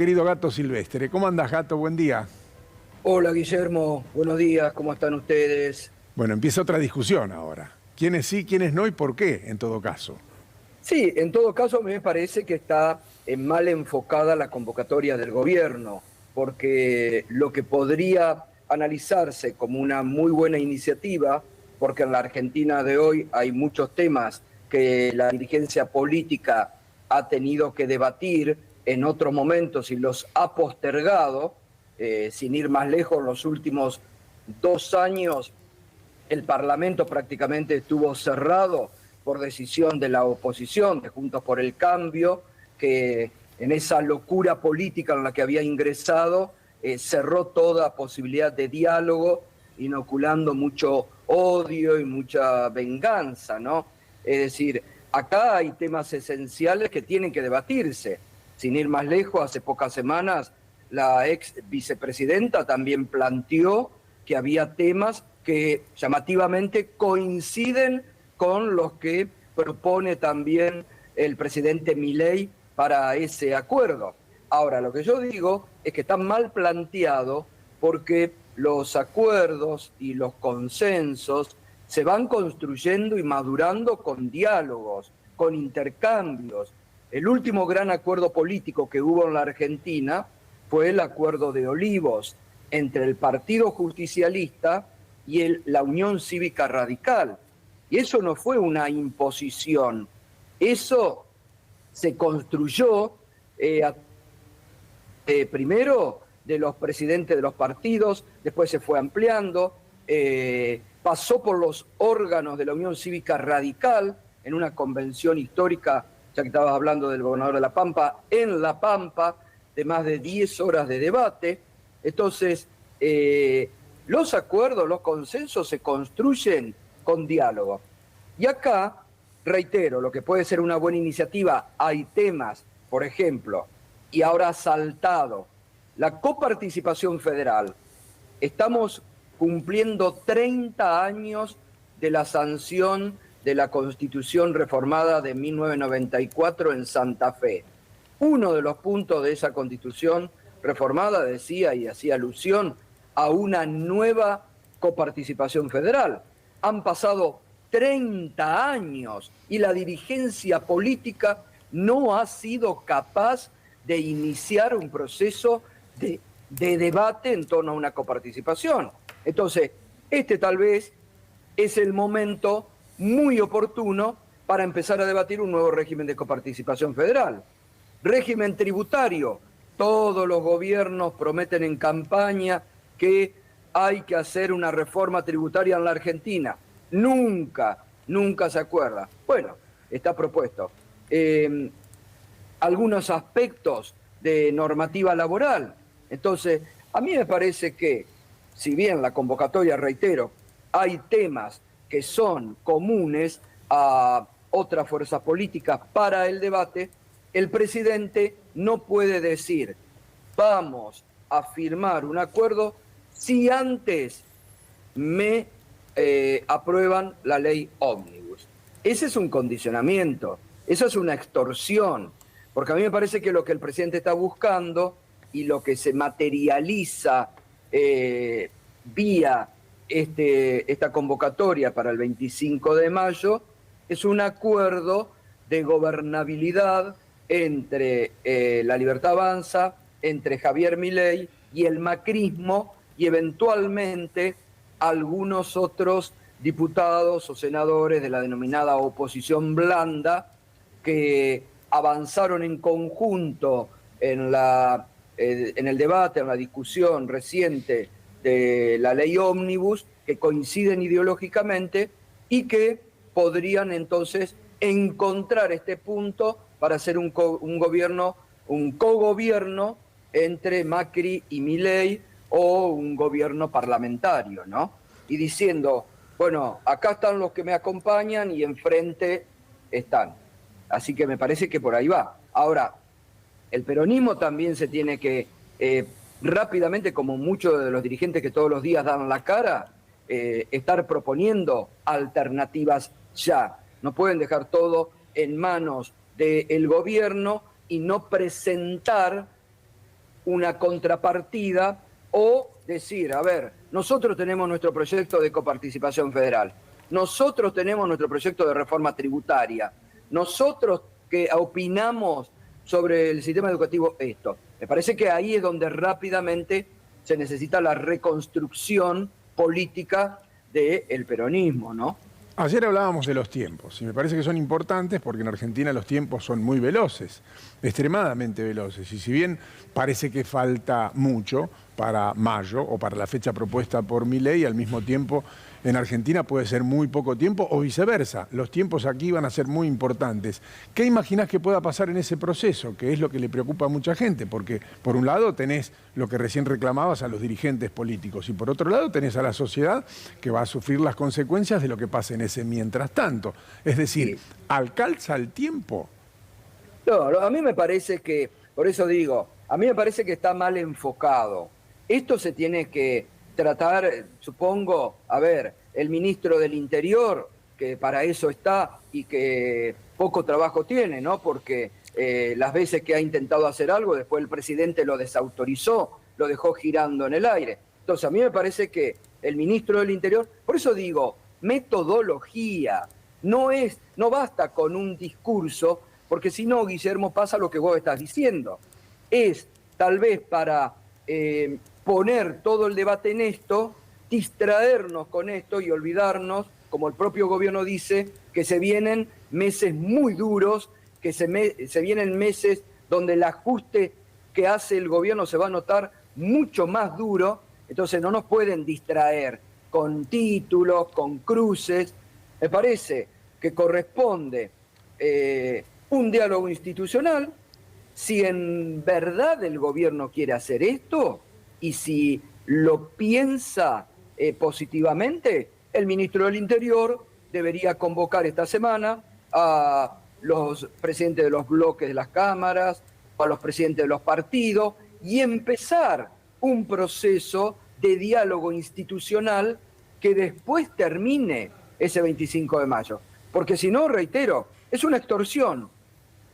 querido Gato Silvestre. ¿Cómo andás, Gato? Buen día. Hola Guillermo, buenos días, ¿cómo están ustedes? Bueno, empieza otra discusión ahora. ¿Quiénes sí, quiénes no y por qué, en todo caso? Sí, en todo caso me parece que está mal enfocada la convocatoria del gobierno, porque lo que podría analizarse como una muy buena iniciativa, porque en la Argentina de hoy hay muchos temas que la dirigencia política ha tenido que debatir en otros momentos y los ha postergado, sin ir más lejos, en los últimos 2 años el Parlamento prácticamente estuvo cerrado por decisión de la oposición, de Juntos por el Cambio, que en esa locura política en la que había ingresado, cerró toda posibilidad de diálogo, inoculando mucho odio y mucha venganza, ¿no? Es decir, acá hay temas esenciales que tienen que debatirse. Sin ir más lejos, hace pocas semanas la ex vicepresidenta también planteó que había temas que llamativamente coinciden con los que propone también el presidente Milei para ese acuerdo. Ahora, lo que yo digo es que está mal planteado porque los acuerdos y los consensos se van construyendo y madurando con diálogos, con intercambios. El último gran acuerdo político que hubo en la Argentina fue el Acuerdo de Olivos entre el Partido Justicialista y la Unión Cívica Radical. Y eso no fue una imposición, eso se construyó primero de los presidentes de los partidos, después se fue ampliando, pasó por los órganos de la Unión Cívica Radical en una convención histórica, ya que estabas hablando del gobernador de La Pampa, en La Pampa, de más de 10 horas de debate. Entonces, los acuerdos, los consensos se construyen con diálogo. Y acá, reitero, lo que puede ser una buena iniciativa, hay temas, por ejemplo, y ahora ha saltado, la coparticipación federal. Estamos cumpliendo 30 años de la sanción de la Constitución reformada de 1994 en Santa Fe. Uno de los puntos de esa Constitución reformada decía y hacía alusión a una nueva coparticipación federal. Han pasado 30 años y la dirigencia política no ha sido capaz de iniciar un proceso de debate en torno a una coparticipación. Entonces, este tal vez es el momento muy oportuno para empezar a debatir un nuevo régimen de coparticipación federal. Régimen tributario. Todos los gobiernos prometen en campaña que hay que hacer una reforma tributaria en la Argentina. Nunca se acuerda. Bueno, está propuesto. Algunos aspectos de normativa laboral. Entonces, a mí me parece que, si bien la convocatoria, reitero, hay temas que son comunes a otras fuerzas políticas para el debate, el presidente no puede decir, vamos a firmar un acuerdo si antes me aprueban la ley ómnibus. Ese es un condicionamiento, eso es una extorsión, porque a mí me parece que lo que el presidente está buscando y lo que se materializa vía esta convocatoria para el 25 de mayo es un acuerdo de gobernabilidad entre La Libertad Avanza, entre Javier Milei y el macrismo y eventualmente algunos otros diputados o senadores de la denominada oposición blanda que avanzaron en conjunto en el debate, en la discusión reciente de la ley ómnibus, que coinciden ideológicamente y que podrían entonces encontrar este punto para hacer un cogobierno entre Macri y Milei o un gobierno parlamentario, ¿no? Y diciendo, bueno, acá están los que me acompañan y enfrente están. Así que me parece que por ahí va. Ahora, el peronismo también se tiene que rápidamente, como muchos de los dirigentes que todos los días dan la cara, estar proponiendo alternativas ya. No pueden dejar todo en manos del gobierno y no presentar una contrapartida o decir, a ver, nosotros tenemos nuestro proyecto de coparticipación federal, nosotros tenemos nuestro proyecto de reforma tributaria, nosotros que opinamos sobre el sistema educativo esto. Me parece que ahí es donde rápidamente se necesita la reconstrucción política del peronismo, ¿no? Ayer hablábamos de los tiempos y me parece que son importantes porque en Argentina los tiempos son muy veloces, extremadamente veloces. Y si bien parece que falta mucho para mayo o para la fecha propuesta por Milei, al mismo tiempo en Argentina puede ser muy poco tiempo o viceversa. Los tiempos aquí van a ser muy importantes. ¿Qué imaginás que pueda pasar en ese proceso? Que es lo que le preocupa a mucha gente, porque por un lado tenés lo que recién reclamabas a los dirigentes políticos y por otro lado tenés a la sociedad que va a sufrir las consecuencias de lo que pase en ese mientras tanto. Es decir, Sí. ¿alcanza el tiempo? No, a mí me parece que, por eso digo, a mí me parece que está mal enfocado. Esto se tiene que tratar, supongo, a ver, el ministro del Interior, que para eso está y que poco trabajo tiene, ¿no? Porque las veces que ha intentado hacer algo, después el presidente lo desautorizó, lo dejó girando en el aire. Entonces, a mí me parece que el ministro del Interior, por eso digo, metodología, no basta con un discurso, porque si no, Guillermo, pasa lo que vos estás diciendo. Es tal vez para poner todo el debate en esto, distraernos con esto y olvidarnos, como el propio gobierno dice, que se vienen meses muy duros, que se vienen meses donde el ajuste que hace el gobierno se va a notar mucho más duro, entonces no nos pueden distraer con títulos, con cruces. Me parece que corresponde un diálogo institucional. Si en verdad el gobierno quiere hacer esto y si lo piensa positivamente, el ministro del Interior debería convocar esta semana a los presidentes de los bloques de las cámaras, a los presidentes de los partidos y empezar un proceso de diálogo institucional que después termine ese 25 de mayo. Porque si no, reitero, es una extorsión.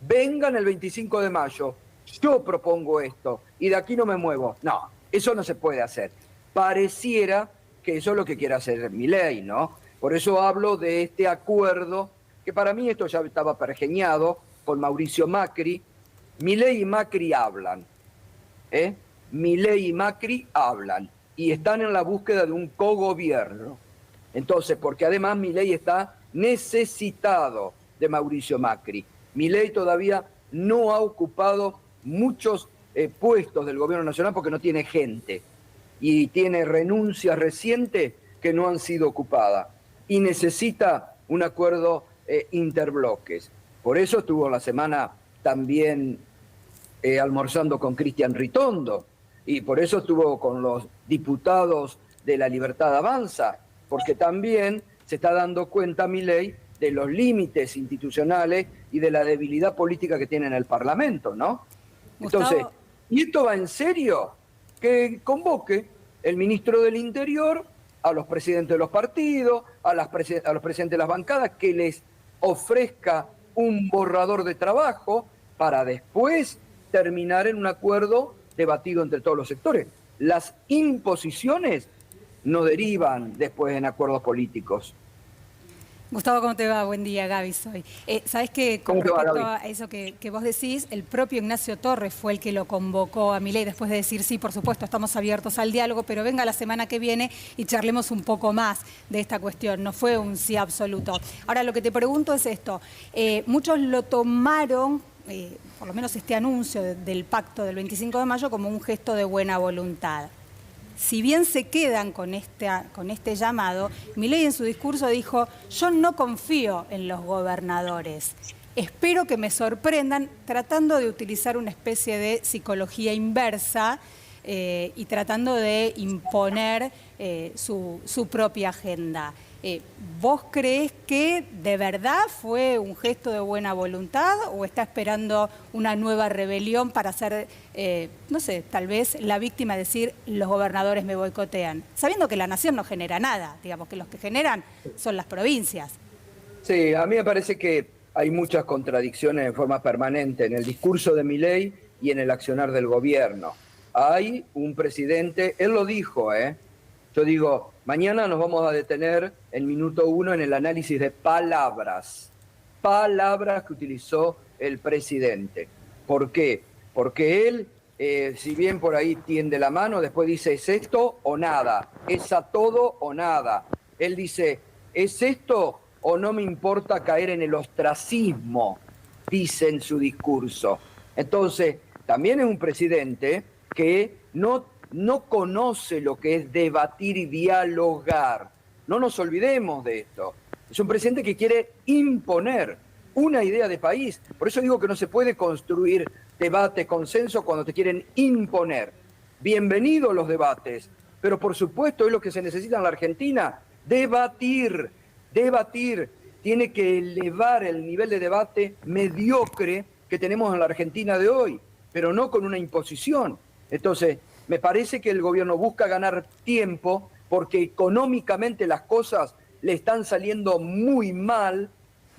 Vengan el 25 de mayo, yo propongo esto y de aquí no me muevo. No, eso no se puede hacer. Pareciera que eso es lo que quiere hacer Milei, ¿no? Por eso hablo de este acuerdo, que para mí esto ya estaba pergeñado con Mauricio Macri. Milei y Macri hablan, Milei y Macri hablan y están en la búsqueda de un cogobierno. Entonces, porque además Milei está necesitado de Mauricio Macri. Milei todavía no ha ocupado muchos puestos del gobierno nacional porque no tiene gente y tiene renuncias recientes que no han sido ocupadas y necesita un acuerdo interbloques. Por eso estuvo la semana también almorzando con Cristian Ritondo y por eso estuvo con los diputados de La Libertad Avanza, porque también se está dando cuenta Milei de los límites institucionales y de la debilidad política que tiene en el Parlamento, ¿no? Gustavo. Entonces, ¿y esto va en serio? Que convoque el ministro del Interior a los presidentes de los partidos, a los presidentes de las bancadas, que les ofrezca un borrador de trabajo para después terminar en un acuerdo debatido entre todos los sectores. Las imposiciones no derivan después en acuerdos políticos. Gustavo, ¿cómo te va? Buen día, Gaby soy. ¿Sabés que con respecto a eso que vos decís, el propio Ignacio Torres fue el que lo convocó a Milei después de decir, sí, por supuesto, estamos abiertos al diálogo, pero venga la semana que viene y charlemos un poco más de esta cuestión. No fue un sí absoluto. Ahora, lo que te pregunto es esto. Muchos lo tomaron, por lo menos este anuncio del pacto del 25 de mayo, como un gesto de buena voluntad. Si bien se quedan con este llamado, Milei en su discurso dijo, yo no confío en los gobernadores, espero que me sorprendan, tratando de utilizar una especie de psicología inversa y tratando de imponer su propia agenda. ¿Vos creés que de verdad fue un gesto de buena voluntad o está esperando una nueva rebelión para ser, no sé, tal vez la víctima de decir los gobernadores me boicotean? Sabiendo que la nación no genera nada, digamos que los que generan son las provincias. Sí, a mí me parece que hay muchas contradicciones en forma permanente en el discurso de Milei y en el accionar del gobierno. hay un presidente, él lo dijo, yo digo, mañana nos vamos a detener en minuto 1 en el análisis de palabras que utilizó el presidente. ¿Por qué? Porque él, si bien por ahí tiende la mano, después dice, ¿es esto o nada? ¿Es a todo o nada? Él dice, ¿es esto o no me importa caer en el ostracismo? Dice en su discurso. Entonces, también es un presidente que no conoce lo que es debatir y dialogar. No nos olvidemos de esto. Es un presidente que quiere imponer una idea de país. Por eso digo que no se puede construir debate, consenso cuando te quieren imponer. Bienvenidos los debates, pero por supuesto es lo que se necesita en la Argentina, debatir. Tiene que elevar el nivel de debate mediocre que tenemos en la Argentina de hoy, pero no con una imposición. Entonces, me parece que el gobierno busca ganar tiempo porque económicamente las cosas le están saliendo muy mal,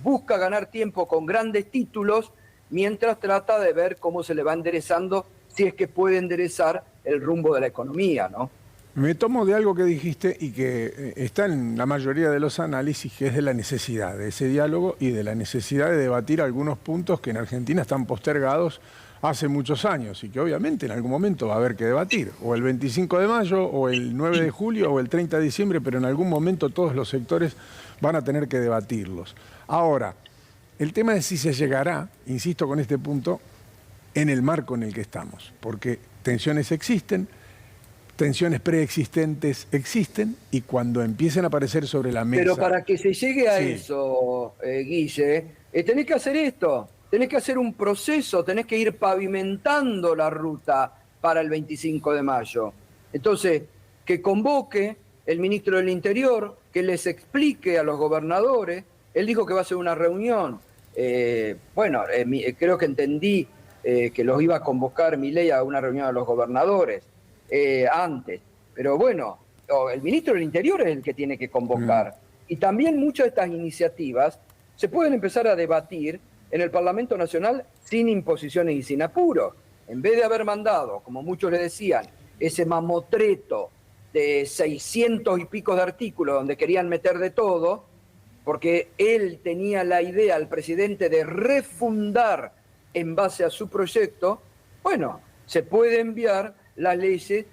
busca ganar tiempo con grandes títulos, mientras trata de ver cómo se le va enderezando, si es que puede enderezar el rumbo de la economía, ¿no? Me tomo de algo que dijiste y que está en la mayoría de los análisis, que es de la necesidad de ese diálogo y de la necesidad de debatir algunos puntos que en Argentina están postergados hace muchos años y que obviamente en algún momento va a haber que debatir, o el 25 de mayo, o el 9 de julio, o el 30 de diciembre, pero en algún momento todos los sectores van a tener que debatirlos. Ahora, el tema es si se llegará, insisto con este punto, en el marco en el que estamos, porque tensiones existen, tensiones preexistentes existen, y cuando empiecen a aparecer sobre la mesa... Pero para que se llegue a eso, Guille, tenés que hacer esto, tenés que hacer un proceso, tenés que ir pavimentando la ruta para el 25 de mayo. Entonces, que convoque el ministro del Interior, que les explique a los gobernadores. Él dijo que va a hacer una reunión. Creo que entendí que los iba a convocar Milei a una reunión de los gobernadores antes. Pero bueno, el ministro del Interior es el que tiene que convocar. Y también muchas de estas iniciativas se pueden empezar a debatir en el Parlamento Nacional sin imposiciones y sin apuro. En vez de haber mandado, como muchos le decían, ese mamotreto de 600 y pico de artículos donde querían meter de todo, porque él tenía la idea, el presidente, de refundar en base a su proyecto, bueno, se puede enviar las leyes.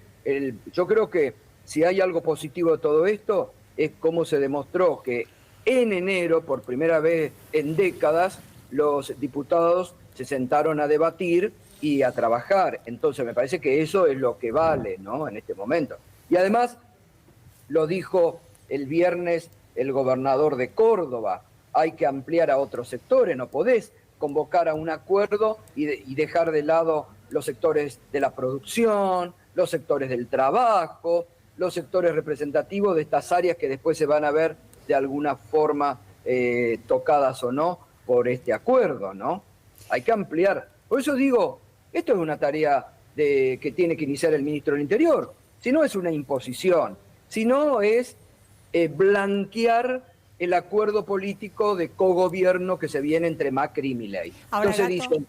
Yo creo que si hay algo positivo de todo esto, es cómo se demostró que en enero, por primera vez en décadas, los diputados se sentaron a debatir y a trabajar. Entonces me parece que eso es lo que vale, ¿no?, en este momento. Y además, lo dijo el viernes el gobernador de Córdoba, hay que ampliar a otros sectores, no podés convocar a un acuerdo y dejar de lado los sectores de la producción, los sectores del trabajo, los sectores representativos de estas áreas que después se van a ver de alguna forma tocadas o no por este acuerdo, ¿no? Hay que ampliar. Por eso digo, esto es una tarea que tiene que iniciar el ministro del Interior. Si no es una imposición, si no es blanquear el acuerdo político de cogobierno que se viene entre Macri y Milei. Ahora, entonces Gato, dicen,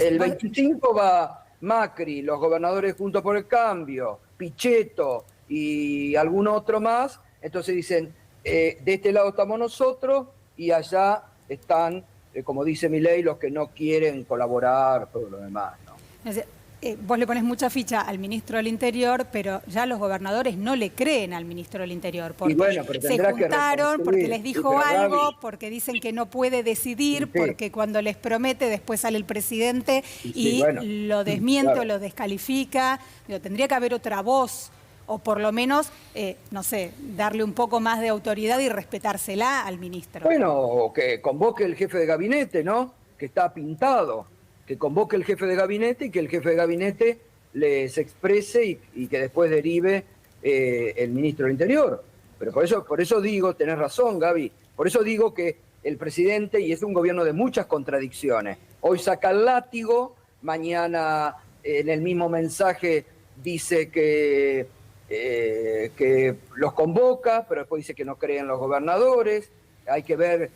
el 25 va Macri, los gobernadores Juntos por el Cambio, Pichetto y algún otro más. Entonces dicen, de este lado estamos nosotros y allá están, como dice Milei, los que no quieren colaborar, todo lo demás, ¿no? Vos le pones mucha ficha al ministro del Interior, pero ya los gobernadores no le creen al ministro del Interior, porque se juntaron, porque les dijo algo, porque dicen que no puede decidir, porque cuando les promete después sale el presidente y lo desmiente o lo descalifica. Tendría que haber otra voz, o por lo menos, no sé, darle un poco más de autoridad y respetársela al ministro. Bueno, que convoque el jefe de gabinete, ¿no?, que está pintado. Que convoque el jefe de gabinete y que el jefe de gabinete les exprese y que después derive el ministro del Interior. Pero por eso digo, tenés razón, Gaby, por eso digo que el presidente, y es un gobierno de muchas contradicciones, hoy saca el látigo, mañana en el mismo mensaje dice que los convoca, pero después dice que no cree en los gobernadores, hay que ver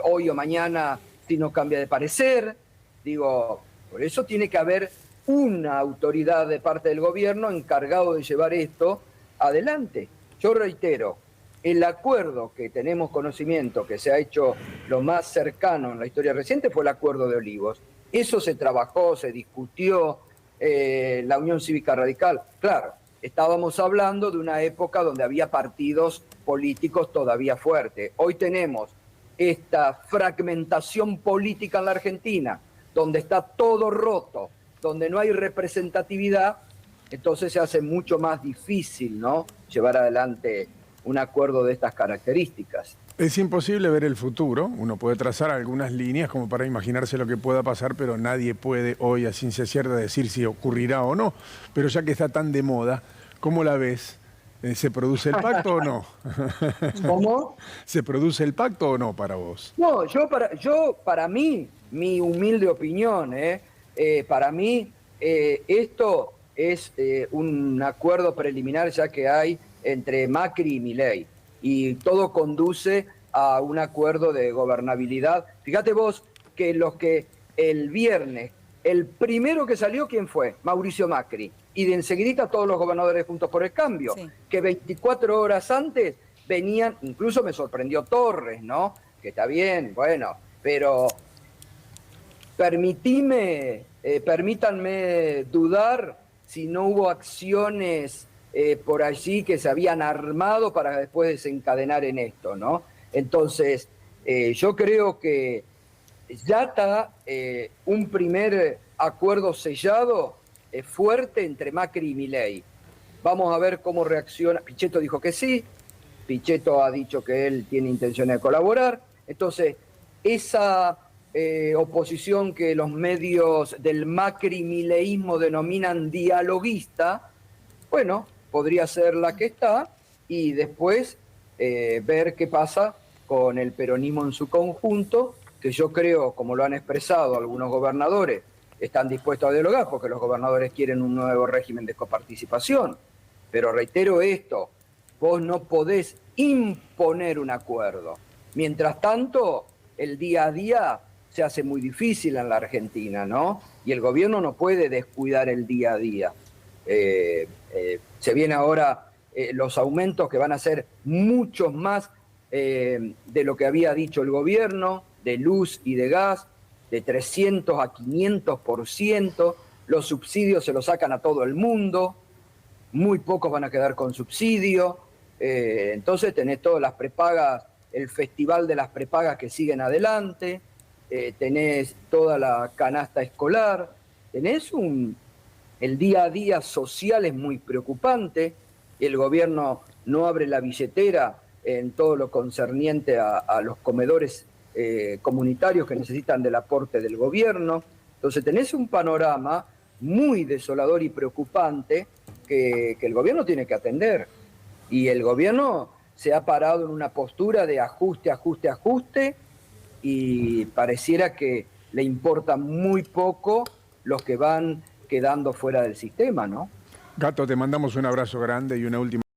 hoy o mañana si no cambia de parecer. Digo, por eso tiene que haber una autoridad de parte del gobierno encargado de llevar esto adelante. Yo reitero, el acuerdo que tenemos conocimiento, que se ha hecho lo más cercano en la historia reciente, fue el Acuerdo de Olivos. Eso se trabajó, se discutió, la Unión Cívica Radical. Claro, estábamos hablando de una época donde había partidos políticos todavía fuertes. Hoy tenemos esta fragmentación política en la Argentina, donde está todo roto, donde no hay representatividad, entonces se hace mucho más difícil, ¿no?, llevar adelante un acuerdo de estas características. Es imposible ver el futuro, uno puede trazar algunas líneas como para imaginarse lo que pueda pasar, pero nadie puede hoy a ciencia cierta decir si ocurrirá o no. Pero ya que está tan de moda, ¿cómo la ves? ¿Se produce el pacto o no? ¿Cómo? ¿Se produce el pacto o no para vos? No, para mí, mi humilde opinión, para mí esto es un acuerdo preliminar ya que hay entre Macri y Milei, y todo conduce a un acuerdo de gobernabilidad. Fíjate vos que el viernes, el primero que salió, ¿quién fue? Mauricio Macri, y de enseguidita todos los gobernadores Juntos por el Cambio, sí, que 24 horas antes venían, incluso me sorprendió Torres, ¿no?, que está bien, bueno, pero permítanme dudar si no hubo acciones por allí que se habían armado para después desencadenar en esto, ¿no? Entonces, yo creo que ya está un primer acuerdo sellado fuerte entre Macri y Milei. Vamos a ver cómo reacciona. Pichetto dijo que sí, Pichetto ha dicho que él tiene intención de colaborar. Entonces, esa oposición que los medios del Macri-mileísmo denominan dialoguista, bueno, podría ser la que está, y después ver qué pasa con el peronismo en su conjunto, que yo creo, como lo han expresado algunos gobernadores, están dispuestos a dialogar porque los gobernadores quieren un nuevo régimen de coparticipación. Pero reitero esto, vos no podés imponer un acuerdo. Mientras tanto, el día a día se hace muy difícil en la Argentina, ¿no? Y el gobierno no puede descuidar el día a día. Se vienen ahora los aumentos que van a ser muchos más de lo que había dicho el gobierno, de luz y de gas, de 300 a 500%, los subsidios se los sacan a todo el mundo, muy pocos van a quedar con subsidio, entonces tenés todas las prepagas, el festival de las prepagas que siguen adelante, tenés toda la canasta escolar, tenés el día a día social es muy preocupante, el gobierno no abre la billetera en todo lo concerniente a los comedores comunitarios que necesitan del aporte del gobierno. Entonces tenés un panorama muy desolador y preocupante que el gobierno tiene que atender. Y el gobierno se ha parado en una postura de ajuste, ajuste, ajuste, y pareciera que le importa muy poco los que van quedando fuera del sistema, ¿no? Gato, te mandamos un abrazo grande y una última